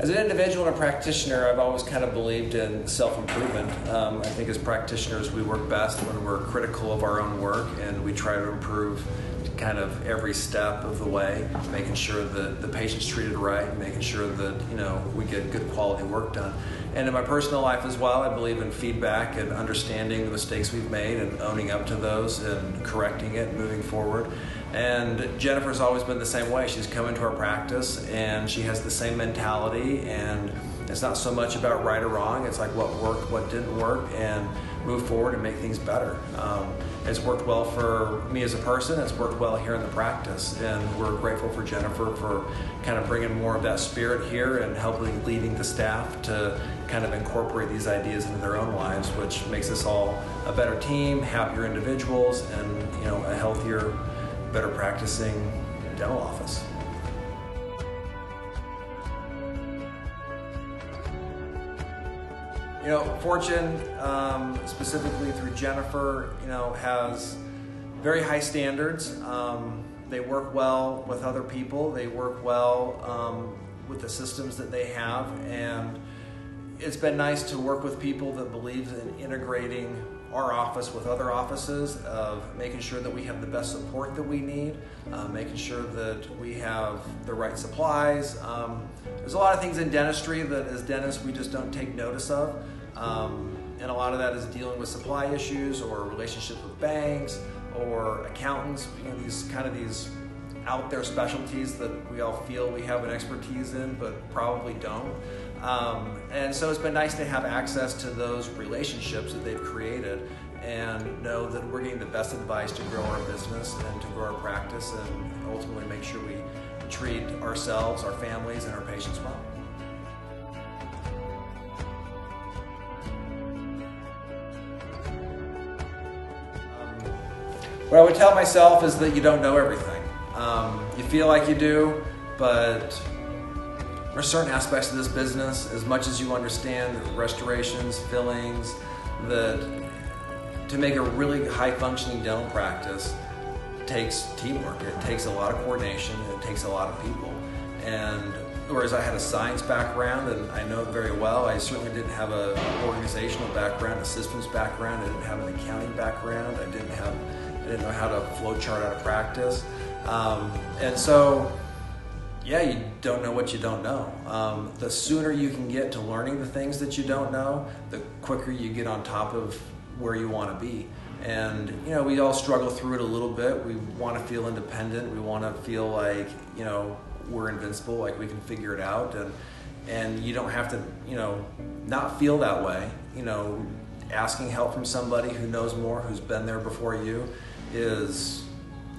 As an individual and a practitioner, I've always kind of believed in self-improvement. I think as practitioners, we work best when we're critical of our own work and we try to improve kind of every step of the way, making sure that the patient's treated right, and making sure that we get good quality work done. And in my personal life as well, I believe in feedback and understanding the mistakes we've made and owning up to those and correcting it and moving forward. And Jennifer's always been the same way. She's come into our practice and she has the same mentality, and it's not so much about right or wrong, it's like what worked, what didn't work, and move forward and make things better. It's worked well for me as a person, it's worked well here in the practice, and we're grateful for Jennifer for kind of bringing more of that spirit here and helping leading the staff to kind of incorporate these ideas into their own lives, which makes us all a better team, happier individuals, and a healthier, better practicing dental office. Fortune, specifically through Jennifer, has very high standards. They work well with other people. They work well with the systems that they have, and it's been nice to work with people that believe in integrating our office with other offices, of making sure that we have the best support that we need, making sure that we have the right supplies. There's a lot of things in dentistry that as dentists we just don't take notice of, and a lot of that is dealing with supply issues or relationships with banks or accountants, these out there specialties that we all feel we have an expertise in but probably don't. And so it's been nice to have access to those relationships that they've created and know that we're getting the best advice to grow our business and to grow our practice and ultimately make sure we treat ourselves, our families, and our patients well. What I would tell myself is that you don't know everything. You feel like you do, but there are certain aspects of this business, as much as you understand restorations, fillings, that to make a really high-functioning dental practice takes teamwork. It takes a lot of coordination. It takes a lot of people. And whereas I had a science background, and I know it very well, I certainly didn't have an organizational background, a systems background. I didn't have an accounting background. I didn't know how to flow chart out of practice. And so, yeah, you don't know what you don't know. The sooner you can get to learning the things that you don't know, the quicker you get on top of where you want to be. And, we all struggle through it a little bit. We want to feel independent. We want to feel like, we're invincible, like we can figure it out. And you don't have to, not feel that way. Asking help from somebody who knows more, who's been there before you, is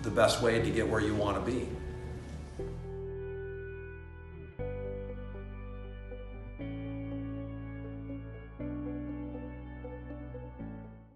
the best way to get where you want to be.